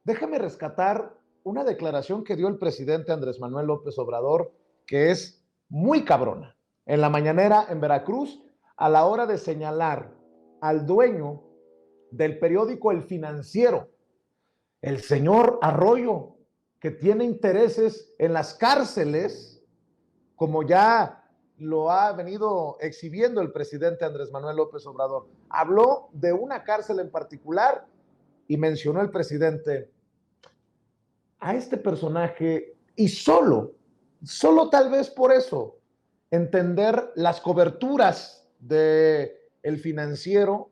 déjame rescatar una declaración que dio el presidente Andrés Manuel López Obrador, que es muy cabrona. En la mañanera en Veracruz, a la hora de señalar al dueño del periódico El Financiero, el señor Arroyo, que tiene intereses en las cárceles, como ya lo ha venido exhibiendo el presidente Andrés Manuel López Obrador. Habló de una cárcel en particular y mencionó el presidente a este personaje, y solo tal vez por eso, entender las coberturas de El Financiero,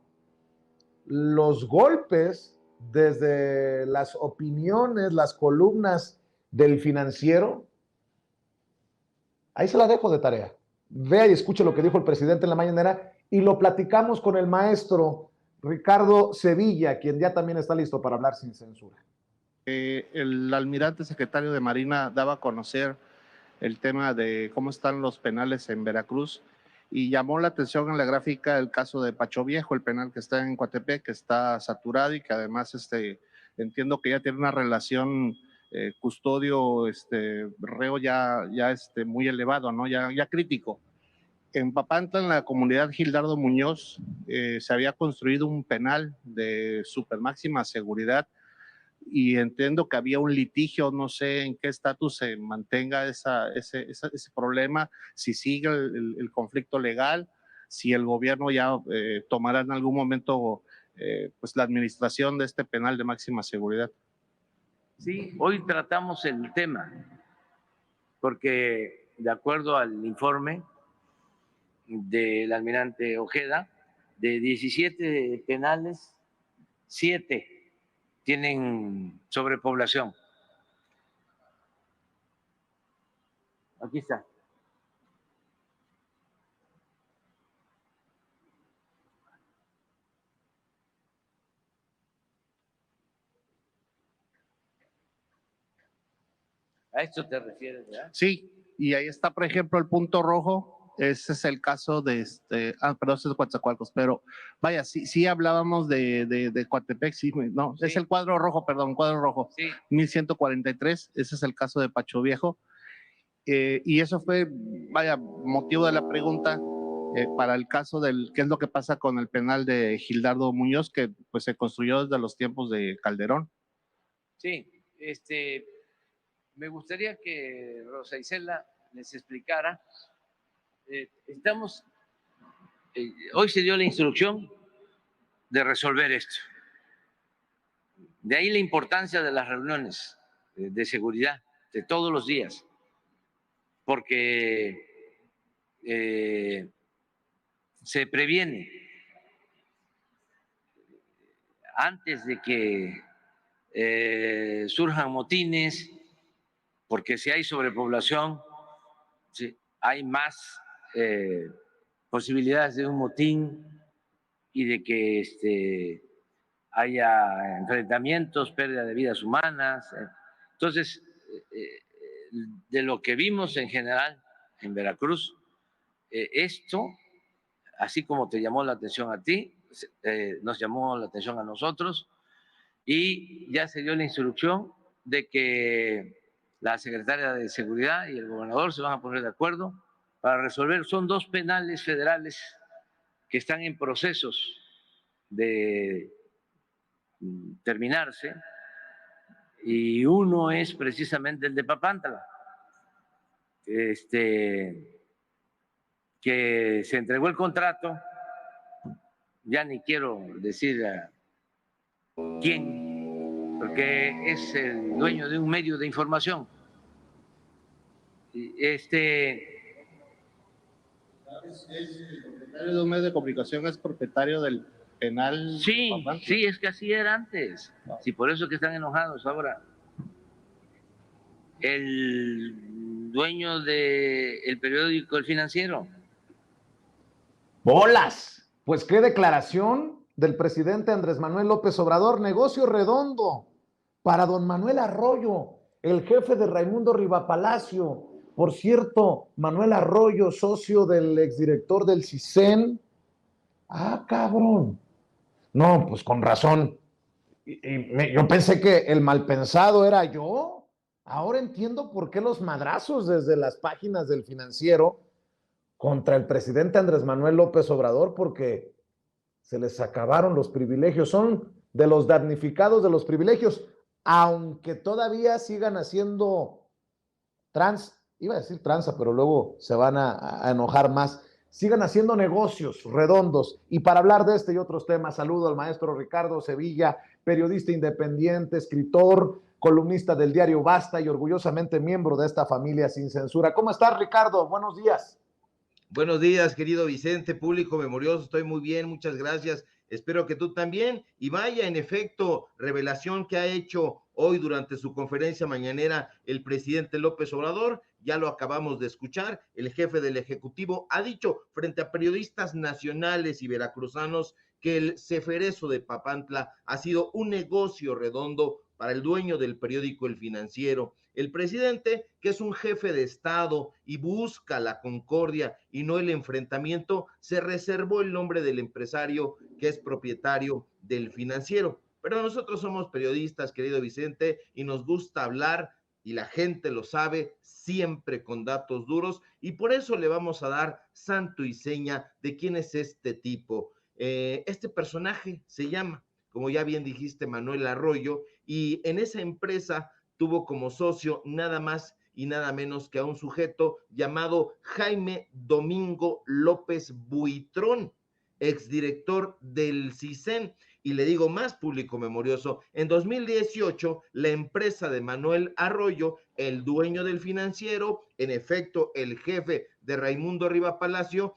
los golpes desde las opiniones, las columnas del Financiero. Ahí se la dejo de tarea. Vea y escuche lo que dijo el presidente en la mañanera y lo platicamos con el maestro Ricardo Sevilla, quien ya también está listo para hablar sin censura. El almirante secretario de Marina daba a conocer el tema de cómo están los penales en Veracruz y llamó la atención en la gráfica el caso de Pacho Viejo, el penal que está en Coatepec, que está saturado y que además entiendo que ya tiene una relación custodio reo ya muy elevado, ¿no? Ya crítico. En Papantla, en la comunidad Gildardo Muñoz, se había construido un penal de super máxima seguridad y entiendo que había un litigio, no sé en qué estatus se mantenga ese problema, si sigue el conflicto legal, si el gobierno ya tomará en algún momento pues la administración de este penal de máxima seguridad. Sí, hoy tratamos el tema, porque de acuerdo al informe del almirante Ojeda, de 17 penales, 7 tienen sobrepoblación. Aquí está. ¿A esto te refieres, verdad? Sí, y ahí está, por ejemplo, el punto rojo. Ese es el caso de perdón, ese es de Coatzacoalcos, pero vaya, sí hablábamos de Coatepec, sí, no, sí. Es el cuadro rojo, perdón, cuadro rojo, sí. 1143, ese es el caso de Pacho Viejo, y eso fue, vaya, motivo de la pregunta para el caso del, qué es lo que pasa con el penal de Gildardo Muñoz, que pues se construyó desde los tiempos de Calderón. Sí, me gustaría que Rosa Isela les explicara. Hoy se dio la instrucción de resolver esto. De ahí la importancia de las reuniones de seguridad de todos los días, porque se previene antes de que surjan motines, porque si hay sobrepoblación, sí, hay más posibilidades de un motín y de que haya enfrentamientos, pérdida de vidas humanas. Entonces, de lo que vimos en general en Veracruz, esto, así como te llamó la atención a ti, nos llamó la atención a nosotros, y ya se dio la instrucción de que la secretaria de Seguridad y el gobernador se van a poner de acuerdo para resolver. Son 2 penales federales que están en procesos de terminarse, y uno es precisamente el de Papantla, que se entregó el contrato, ya ni quiero decir a quién, porque es el dueño de un medio de información. El propietario de un medio de comunicación es propietario del penal. Sí, sí, es que así era antes. Sí, por eso es que están enojados ahora. El dueño del periódico El Financiero. ¡Bolas! Pues qué declaración del presidente Andrés Manuel López Obrador. Negocio redondo para don Manuel Arroyo, el jefe de Raimundo Rivapalacio. Por cierto, Manuel Arroyo, socio del exdirector del CISEN. Ah, cabrón. No, pues con razón. Yo pensé que el mal pensado era yo. Ahora entiendo por qué los madrazos desde las páginas del Financiero contra el presidente Andrés Manuel López Obrador, porque se les acabaron los privilegios. Son de los damnificados de los privilegios, aunque todavía sigan haciendo iba a decir tranza, pero luego se van a enojar más. Sigan haciendo negocios redondos. Y para hablar de este y otros temas, saludo al maestro Ricardo Sevilla, periodista independiente, escritor, columnista del diario Basta y orgullosamente miembro de esta familia sin censura. ¿Cómo estás, Ricardo? Buenos días. Buenos días, querido Vicente, público memorioso, estoy muy bien, muchas gracias. Espero que tú también. Y vaya, en efecto, revelación que ha hecho hoy durante su conferencia mañanera el presidente López Obrador, ya lo acabamos de escuchar, el jefe del Ejecutivo ha dicho frente a periodistas nacionales y veracruzanos que el ceferezo de Papantla ha sido un negocio redondo para el dueño del periódico El Financiero. El presidente, que es un jefe de Estado y busca la concordia y no el enfrentamiento, se reservó el nombre del empresario que es propietario del Financiero. Pero nosotros somos periodistas, querido Vicente, y nos gusta hablar, y la gente lo sabe, siempre con datos duros, y por eso le vamos a dar santo y seña de quién es este tipo. Este personaje se llama, como ya bien dijiste, Manuel Arroyo, y en esa empresa tuvo como socio nada más y nada menos que a un sujeto llamado Jaime Domingo López Buitrón, exdirector del CISEN. Y le digo más, público memorioso, en 2018 la empresa de Manuel Arroyo, el dueño del Financiero, en efecto el jefe de Raimundo Riva Palacio,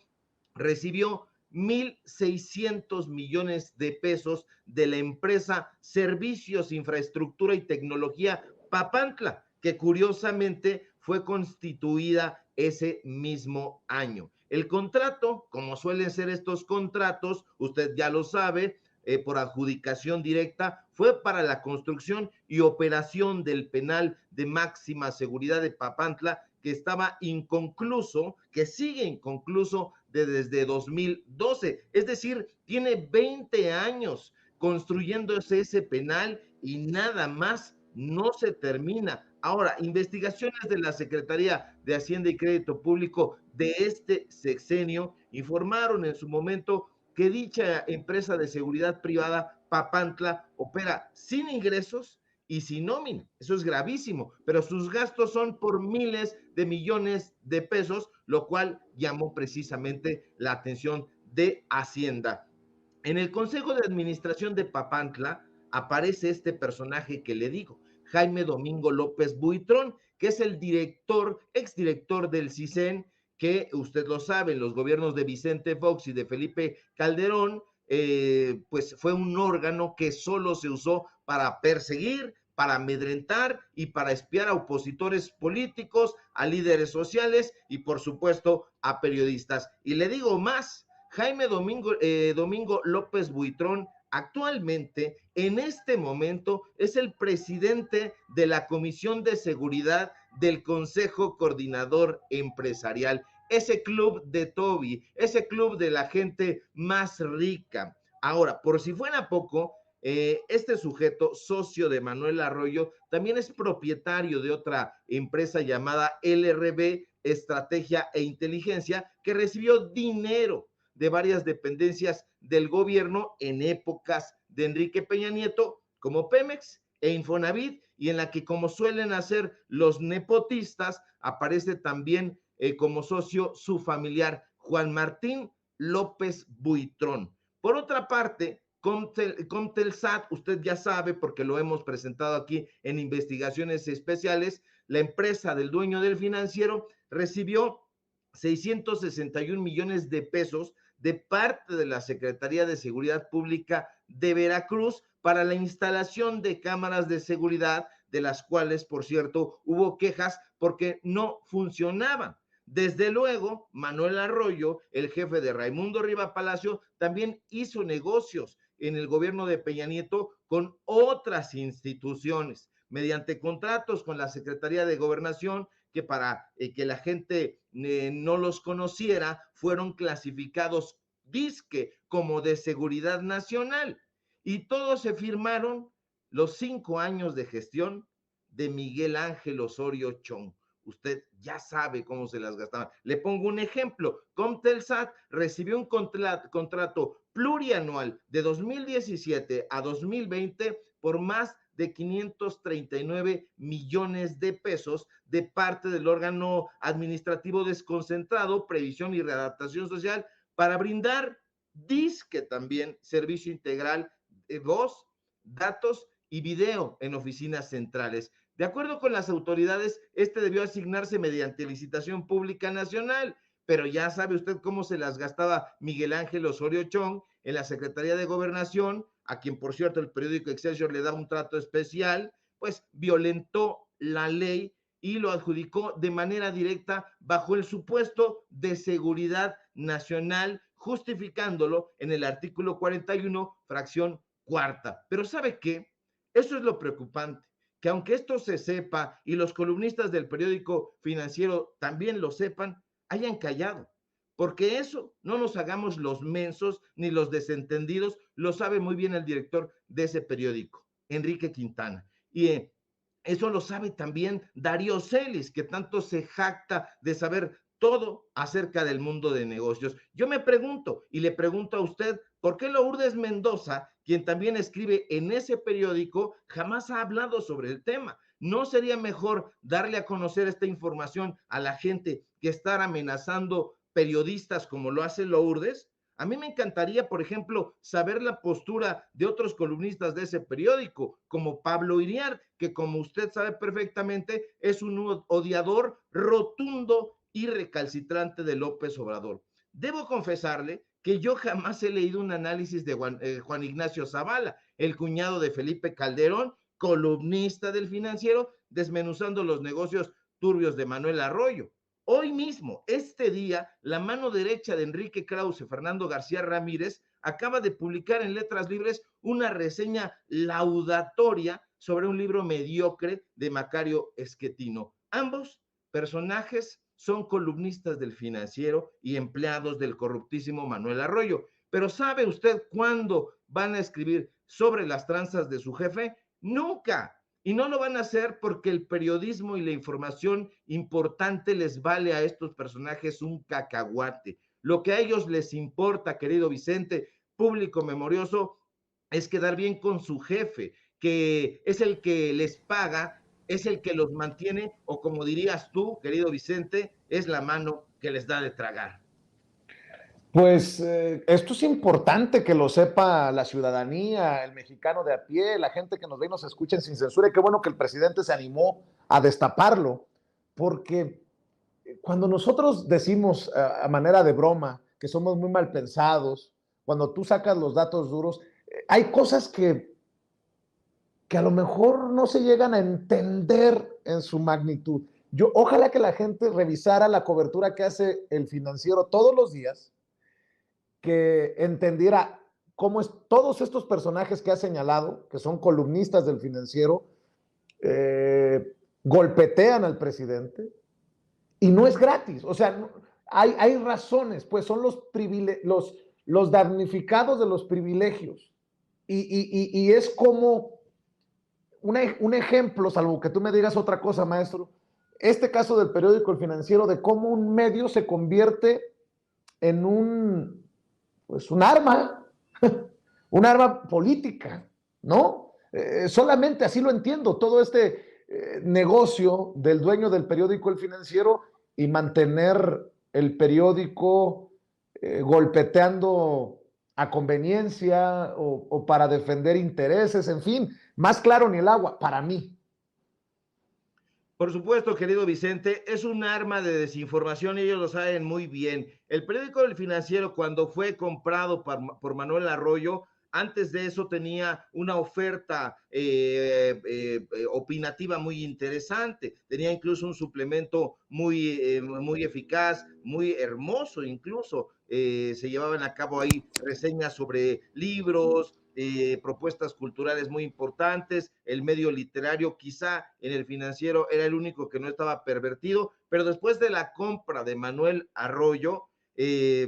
recibió 1,600 millones de pesos de la empresa Servicios, Infraestructura y Tecnología Papantla, que curiosamente fue constituida ese mismo año. El contrato, como suelen ser estos contratos, usted ya lo sabe, por adjudicación directa, fue para la construcción y operación del penal de máxima seguridad de Papantla, que estaba inconcluso, que sigue inconcluso desde 2012. Es decir, tiene 20 años construyéndose ese penal y nada más no se termina. Ahora, investigaciones de la Secretaría de Hacienda y Crédito Público de este sexenio informaron en su momento que dicha empresa de seguridad privada, Papantla, opera sin ingresos y sin nómina. Eso es gravísimo, pero sus gastos son por miles de millones de pesos, lo cual llamó precisamente la atención de Hacienda. En el Consejo de Administración de Papantla aparece este personaje que le digo, Jaime Domingo López Buitrón, que es el exdirector del CISEN, que usted lo sabe, en los gobiernos de Vicente Fox y de Felipe Calderón, pues fue un órgano que solo se usó para perseguir, para amedrentar y para espiar a opositores políticos, a líderes sociales y por supuesto a periodistas. Y le digo más, Jaime Domingo López Buitrón actualmente, en este momento, es el presidente de la Comisión de Seguridad del Consejo Coordinador Empresarial, ese club de Toby, ese club de la gente más rica. Ahora, por si fuera poco, este sujeto, socio de Manuel Arroyo, también es propietario de otra empresa llamada LRB Estrategia e Inteligencia, que recibió dinero de varias dependencias del gobierno en épocas de Enrique Peña Nieto, como Pemex e Infonavit, y en la que, como suelen hacer los nepotistas, aparece también como socio su familiar Juan Martín López Buitrón. Por otra parte, Comtelsat, usted ya sabe porque lo hemos presentado aquí en investigaciones especiales, la empresa del dueño del Financiero recibió 661 millones de pesos de parte de la Secretaría de Seguridad Pública de Veracruz para la instalación de cámaras de seguridad, de las cuales, por cierto, hubo quejas porque no funcionaban. Desde luego, Manuel Arroyo, el jefe de Raimundo Riva Palacio, también hizo negocios en el gobierno de Peña Nieto con otras instituciones, mediante contratos con la Secretaría de Gobernación, que para que la gente no los conociera, fueron clasificados disque como de seguridad nacional. Y todos se firmaron los 5 años de gestión de Miguel Ángel Osorio Chong. Usted ya sabe cómo se las gastaban. Le pongo un ejemplo. Comtelsat recibió un contrato plurianual de 2017 a 2020 por más de 539 millones de pesos de parte del órgano administrativo desconcentrado, Previsión y Readaptación Social, para brindar disque también servicio integral de voz, datos y video en oficinas centrales. De acuerdo con las autoridades, este debió asignarse mediante licitación pública nacional, pero ya sabe usted cómo se las gastaba Miguel Ángel Osorio Chong en la Secretaría de Gobernación, a quien por cierto el periódico Excelsior le da un trato especial, pues violentó la ley y lo adjudicó de manera directa bajo el supuesto de seguridad nacional, justificándolo en el artículo 41, fracción cuarta. Pero ¿sabe qué? Eso es lo preocupante, que aunque esto se sepa y los columnistas del periódico Financiero también lo sepan, hayan callado. Porque eso, no nos hagamos los mensos ni los desentendidos, lo sabe muy bien el director de ese periódico, Enrique Quintana. Y eso lo sabe también Darío Celis, que tanto se jacta de saber todo acerca del mundo de negocios. Yo me pregunto, y le pregunto a usted, ¿por qué Lourdes Mendoza, quien también escribe en ese periódico, jamás ha hablado sobre el tema? ¿No sería mejor darle a conocer esta información a la gente que estar amenazando periodistas como lo hace Lourdes? A mí me encantaría, por ejemplo, saber la postura de otros columnistas de ese periódico, como Pablo Iriart, que como usted sabe perfectamente, es un odiador rotundo y recalcitrante de López Obrador. Debo confesarle que yo jamás he leído un análisis de Juan Ignacio Zavala, el cuñado de Felipe Calderón, columnista del Financiero, desmenuzando los negocios turbios de Manuel Arroyo. Hoy mismo, este día, la mano derecha de Enrique Krause, Fernando García Ramírez, acaba de publicar en Letras Libres una reseña laudatoria sobre un libro mediocre de Macario Esquetino. Ambos personajes son columnistas del Financiero y empleados del corruptísimo Manuel Arroyo. Pero ¿sabe usted cuándo van a escribir sobre las tranzas de su jefe? Nunca. Y no lo van a hacer porque el periodismo y la información importante les vale a estos personajes un cacahuate. Lo que a ellos les importa, querido Vicente, público memorioso, es quedar bien con su jefe, que es el que les paga, es el que los mantiene, o como dirías tú, querido Vicente, es la mano que les da de tragar. Pues esto es importante que lo sepa la ciudadanía, el mexicano de a pie, la gente que nos ve y nos escucha sin censura, y qué bueno que el presidente se animó a destaparlo, porque cuando nosotros decimos a manera de broma que somos muy mal pensados, cuando tú sacas los datos duros, hay cosas que a lo mejor no se llegan a entender en su magnitud. Ojalá que la gente revisara la cobertura que hace el Financiero todos los días, que entendiera cómo es todos estos personajes que ha señalado, que son columnistas del Financiero, golpetean al presidente y no es gratis. O sea, hay razones, pues son los damnificados de los privilegios. Y es como un ejemplo, salvo que tú me digas otra cosa, maestro, este caso del periódico El Financiero, de cómo un medio se convierte en un arma, un arma política, ¿no? Solamente así lo entiendo, todo este negocio del dueño del periódico El Financiero y mantener el periódico golpeteando a conveniencia o para defender intereses, en fin, más claro ni el agua, para mí. Por supuesto, querido Vicente, es un arma de desinformación y ellos lo saben muy bien. El periódico del Financiero, cuando fue comprado por Manuel Arroyo, antes de eso tenía una oferta opinativa muy interesante, tenía incluso un suplemento muy eficaz, muy hermoso incluso, se llevaban a cabo ahí reseñas sobre libros, propuestas culturales muy importantes, el medio literario quizá en el Financiero era el único que no estaba pervertido, pero después de la compra de Manuel Arroyo,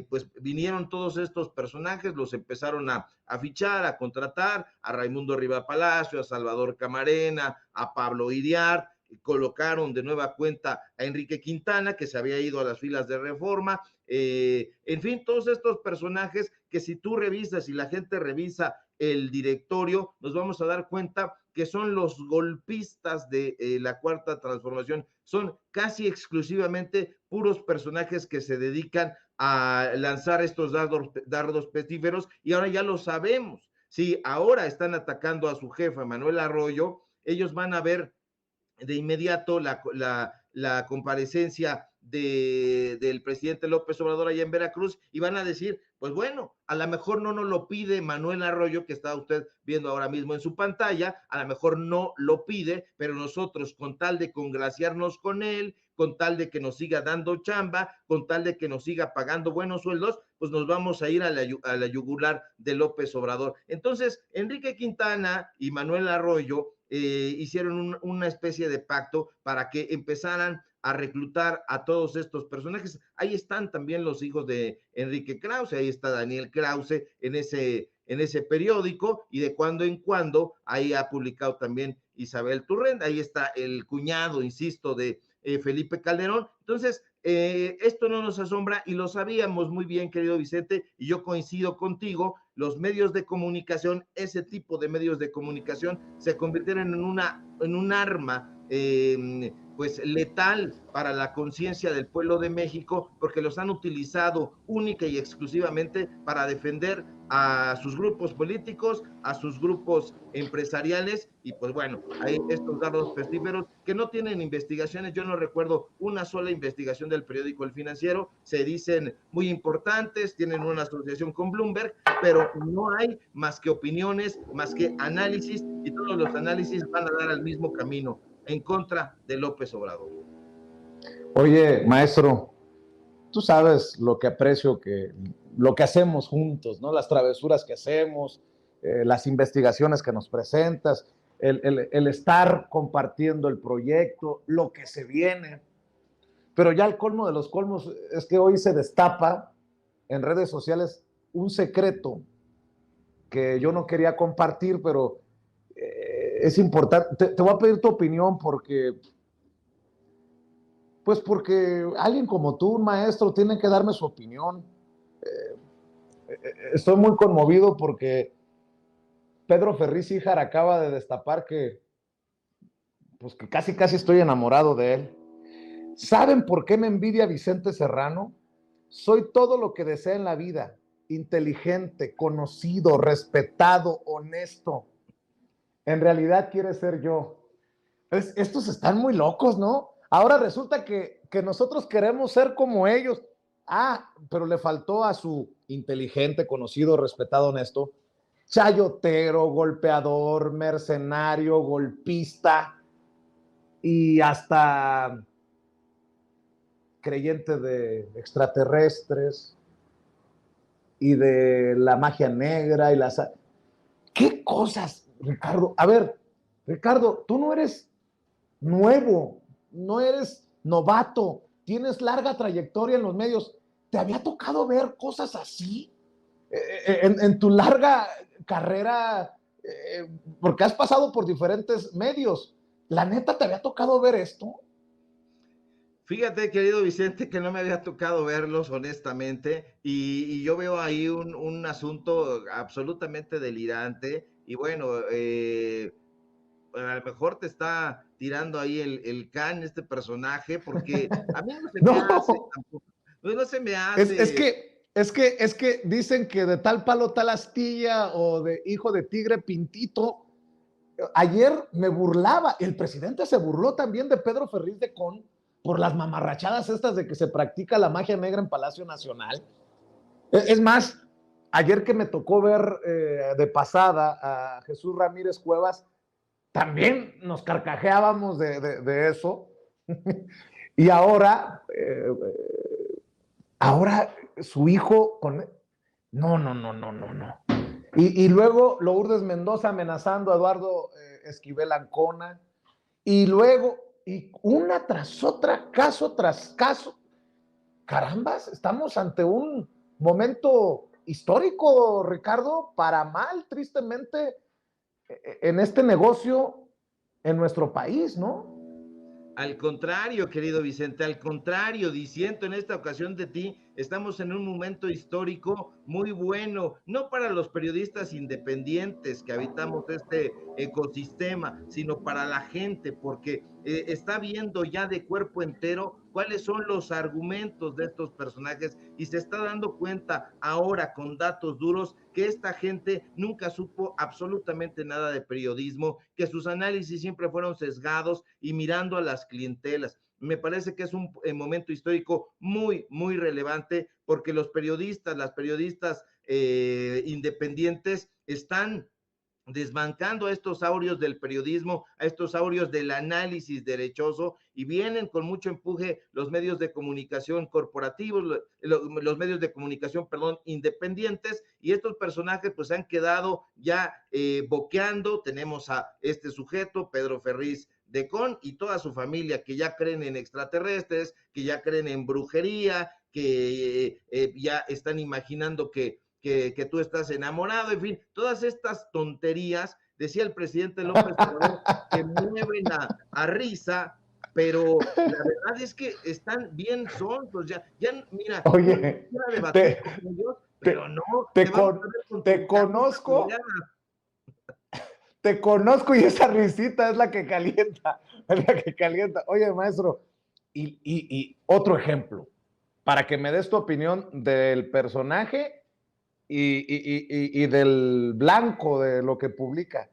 pues vinieron todos estos personajes, los empezaron a fichar, a contratar, a Raimundo Riva Palacio, a Salvador Camarena, a Pablo Iriart, colocaron de nueva cuenta a Enrique Quintana, que se había ido a las filas de Reforma, en fin, todos estos personajes que si tú revisas y la gente revisa el directorio, nos vamos a dar cuenta que son los golpistas de la Cuarta Transformación, son casi exclusivamente puros personajes que se dedican a lanzar estos dardos pestíferos, y ahora ya lo sabemos, si ahora están atacando a su jefa, Manuel Arroyo, ellos van a ver de inmediato la comparecencia del presidente López Obrador allá en Veracruz y van a decir, pues bueno, a lo mejor no nos lo pide Manuel Arroyo, que está usted viendo ahora mismo en su pantalla, a lo mejor no lo pide, pero nosotros con tal de congraciarnos con él, con tal de que nos siga dando chamba, con tal de que nos siga pagando buenos sueldos, pues nos vamos a ir a la yugular de López Obrador. Entonces, Enrique Quintana y Manuel Arroyo hicieron una especie de pacto para que empezaran a reclutar a todos estos personajes. Ahí están también los hijos de Enrique Krause, ahí está Daniel Krause en ese periódico, y de cuando en cuando ahí ha publicado también Isabel Turrenda, ahí está el cuñado, insisto, de Felipe Calderón. Entonces, esto no nos asombra y lo sabíamos muy bien, querido Vicente, y yo coincido contigo, los medios de comunicación, ese tipo de medios de comunicación se convirtieron en un arma pues letal para la conciencia del pueblo de México, porque los han utilizado única y exclusivamente para defender a sus grupos políticos, a sus grupos empresariales, y pues bueno, hay estos dardos pestíferos que no tienen investigaciones. Yo no recuerdo una sola investigación del periódico El Financiero, se dicen muy importantes, tienen una asociación con Bloomberg, pero no hay más que opiniones, más que análisis, y todos los análisis van a dar al mismo camino, en contra de López Obrador. Oye, maestro, tú sabes lo que aprecio, lo que hacemos juntos, ¿no? Las travesuras que hacemos, las investigaciones que nos presentas, el estar compartiendo el proyecto, lo que se viene. Pero ya el colmo de los colmos es que hoy se destapa en redes sociales un secreto que yo no quería compartir, pero es importante. Te voy a pedir tu opinión porque alguien como tú, un maestro, tiene que darme su opinión. Estoy muy conmovido porque Pedro Ferriz Híjar acaba de destapar que casi estoy enamorado de él. ¿Saben por qué me envidia Vicente Serrano? Soy todo lo que desea en la vida: inteligente, conocido, respetado, honesto. En realidad quiere ser yo. Estos están muy locos, ¿no? Ahora resulta que nosotros queremos ser como ellos. Pero le faltó a su inteligente, conocido, respetado, honesto, chayotero, golpeador, mercenario, golpista y hasta creyente de extraterrestres y de la magia negra y las... ¿Qué cosas, Ricardo? A ver, Ricardo, tú no eres nuevo, no eres novato, tienes larga trayectoria en los medios. ¿Te había tocado ver cosas así en tu larga carrera? Porque has pasado por diferentes medios. ¿La neta te había tocado ver esto? Fíjate, querido Vicente, que no me había tocado verlos, honestamente, y yo veo ahí un asunto absolutamente delirante, y bueno, a lo mejor te está tirando ahí el can este personaje, porque a mí no se me hace tampoco, no se me hace. Es que dicen que de tal palo tal astilla, o de hijo de tigre pintito. Ayer me burlaba, el presidente se burló también de Pedro Ferriz de Con por las mamarrachadas estas de que se practica la magia negra en Palacio Nacional. Es más, ayer que me tocó ver de pasada a Jesús Ramírez Cuevas, también nos carcajeábamos de eso. Y ahora su hijo con... No. Y luego Lourdes Mendoza amenazando a Eduardo Esquivel Ancona. Y luego, y una tras otra, caso tras caso. carambas, estamos ante un momento histórico, Ricardo, para mal, tristemente, en este negocio en nuestro país, ¿no? Al contrario, querido Vicente, al contrario, diciendo en esta ocasión de ti, estamos en un momento histórico muy bueno, no para los periodistas independientes que habitamos este ecosistema, sino para la gente, porque está viendo ya de cuerpo entero cuáles son los argumentos de estos personajes y se está dando cuenta ahora con datos duros que esta gente nunca supo absolutamente nada de periodismo, que sus análisis siempre fueron sesgados y mirando a las clientelas. Me parece que es un momento histórico muy, muy relevante porque los periodistas, las periodistas independientes están desbancando a estos saurios del periodismo, a estos saurios del análisis derechoso, y vienen con mucho empuje los medios de comunicación corporativos, los medios de comunicación, perdón, independientes, y estos personajes pues han quedado ya boqueando. Tenemos a este sujeto, Pedro Ferriz de Con, y toda su familia que ya creen en extraterrestres, que ya creen en brujería, que ya están imaginando que tú estás enamorado, en fin, todas estas tonterías, decía el presidente López Obrador, que mueven a risa, pero la verdad es que están bien sonsos, ya mira, Oye, debatir con ellos, pero no, te conozco, te conozco y esa risita es la que calienta, es la que calienta. Oye, maestro, y otro ejemplo, para que me des tu opinión del personaje y del blanco de lo que publica.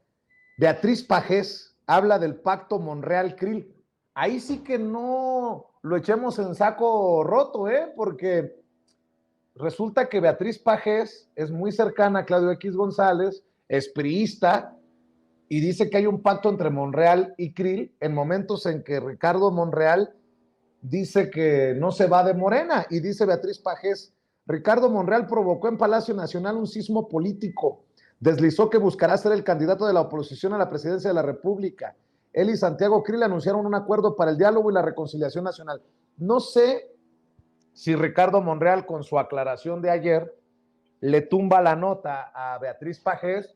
Beatriz Pajés habla del pacto Monreal-Krill. Ahí sí que no lo echemos en saco roto, porque resulta que Beatriz Pajés es muy cercana a Claudio X González, es priista, y dice que hay un pacto entre Monreal y Krill en momentos en que Ricardo Monreal dice que no se va de Morena, y dice Beatriz Pajés: Ricardo Monreal provocó en Palacio Nacional un sismo político, deslizó que buscará ser el candidato de la oposición a la presidencia de la República. Él y Santiago Krill anunciaron un acuerdo para el diálogo y la reconciliación nacional. No sé si Ricardo Monreal, con su aclaración de ayer, le tumba la nota a Beatriz Pajés,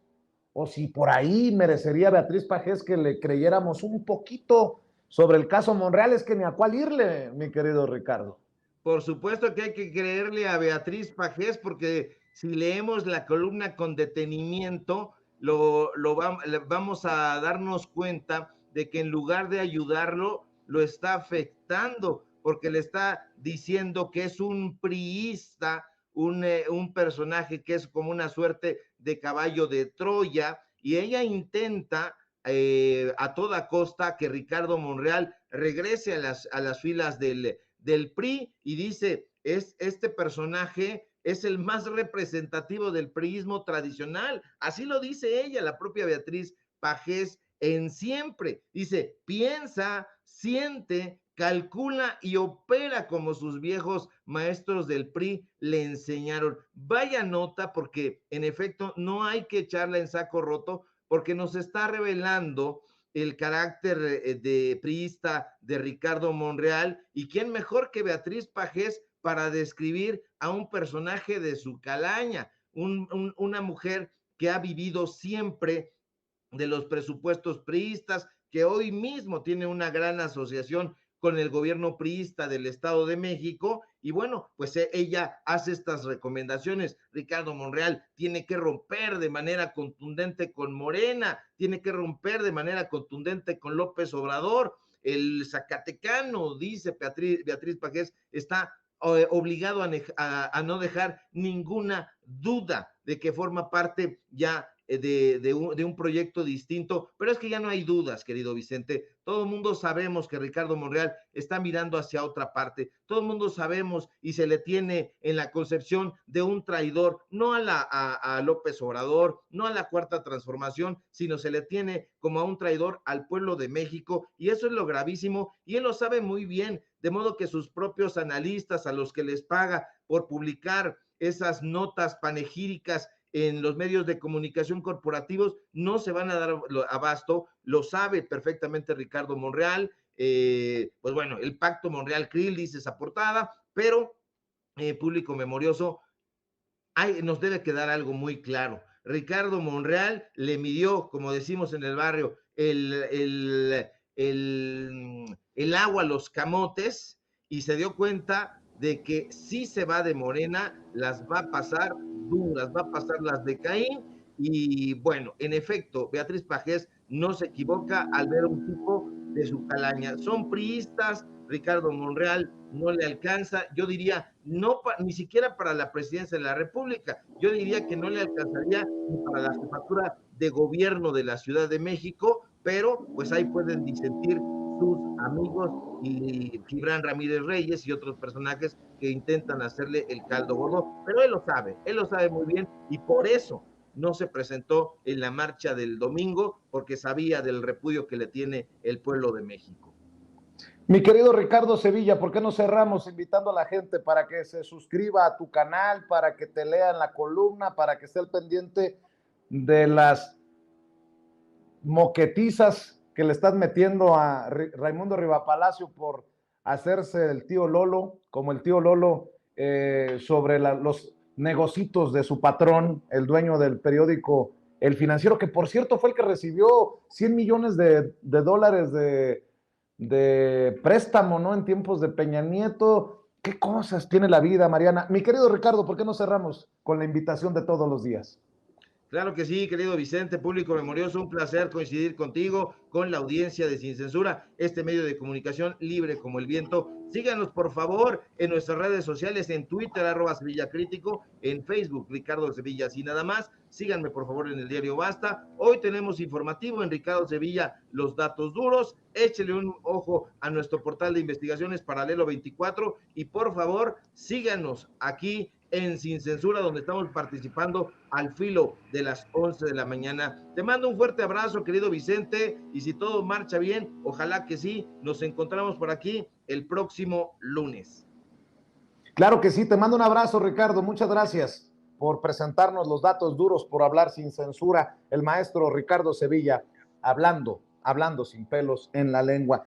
o si por ahí merecería Beatriz Pajés que le creyéramos un poquito sobre el caso Monreal. Es que ni a cuál irle, mi querido Ricardo. Por supuesto que hay que creerle a Beatriz Pajés, porque si leemos la columna con detenimiento, vamos a darnos cuenta de que en lugar de ayudarlo, lo está afectando, porque le está diciendo que es un priista, un personaje que es como una suerte de caballo de Troya, y ella intenta a toda costa que Ricardo Monreal regrese a las filas del PRI, y dice, este personaje es el más representativo del priismo tradicional. Así lo dice ella, la propia Beatriz Pajés, en Siempre. Dice, piensa, siente, calcula y opera como sus viejos maestros del PRI le enseñaron. Vaya nota, porque en efecto no hay que echarla en saco roto, porque nos está revelando el carácter de priista de Ricardo Monreal, y quién mejor que Beatriz Pajés para describir a un personaje de su calaña, una mujer que ha vivido siempre de los presupuestos priistas, que hoy mismo tiene una gran asociación con el gobierno priista del Estado de México, y bueno, pues ella hace estas recomendaciones. Ricardo Monreal tiene que romper de manera contundente con Morena, tiene que romper de manera contundente con López Obrador. El zacatecano, dice Beatriz Pajés, está obligado a no dejar ninguna duda de que forma parte ya de un proyecto distinto, pero es que ya no hay dudas, querido Vicente. Todo el mundo sabemos que Ricardo Monreal está mirando hacia otra parte. Todo el mundo sabemos y se le tiene en la concepción de un traidor, no a López Obrador, no a la Cuarta Transformación, sino se le tiene como a un traidor al pueblo de México, y eso es lo gravísimo, y él lo sabe muy bien, de modo que sus propios analistas, a los que les paga por publicar esas notas panegíricas en los medios de comunicación corporativos, no se van a dar abasto. Lo sabe perfectamente Ricardo Monreal. Pues bueno, el pacto Monreal-Krill, dice esa portada, pero público memorioso, nos debe quedar algo muy claro. Ricardo Monreal le midió, como decimos en el barrio, el agua a los camotes y se dio cuenta de que si se va de Morena, las va a pasar duras, va a pasar las de Caín. Y bueno, en efecto, Beatriz Pajés no se equivoca al ver a un tipo de su calaña. Son priistas, Ricardo Monreal no le alcanza, yo diría, no ni siquiera para la presidencia de la República, yo diría que no le alcanzaría ni para la jefatura de gobierno de la Ciudad de México, pero pues ahí pueden disentir sus amigos y Gibran Ramírez Reyes y otros personajes que intentan hacerle el caldo gordo, pero él lo sabe muy bien y por eso no se presentó en la marcha del domingo porque sabía del repudio que le tiene el pueblo de México. Mi querido Ricardo Sevilla, ¿por qué no cerramos invitando a la gente para que se suscriba a tu canal, para que te lean la columna, para que esté al pendiente de las moquetizas que le estás metiendo a Raimundo Rivapalacio por hacerse el tío Lolo, como el tío Lolo sobre los negocitos de su patrón, el dueño del periódico El Financiero, que por cierto fue el que recibió 100 millones de dólares de préstamo, ¿no? En tiempos de Peña Nieto. ¿Qué cosas tiene la vida, Mariana? Mi querido Ricardo, ¿por qué no cerramos con la invitación de todos los días? Claro que sí, querido Vicente, público memorioso, un placer coincidir contigo, con la audiencia de Sin Censura, este medio de comunicación libre como el viento. Síganos, por favor, en nuestras redes sociales, en Twitter, @SevillaCrítico, en Facebook, Ricardo Sevilla, así nada más. Síganme, por favor, en el diario Basta. Hoy tenemos informativo en Ricardo Sevilla, los datos duros. Échele un ojo a nuestro portal de investigaciones Paralelo 24 y, por favor, síganos aquí en Sin Censura, donde estamos participando al filo de las 11 de la mañana. Te mando un fuerte abrazo, querido Vicente, y si todo marcha bien, ojalá que sí, nos encontramos por aquí el próximo lunes. Claro que sí, te mando un abrazo, Ricardo, muchas gracias por presentarnos los datos duros, por hablar sin censura, el maestro Ricardo Sevilla, hablando sin pelos en la lengua.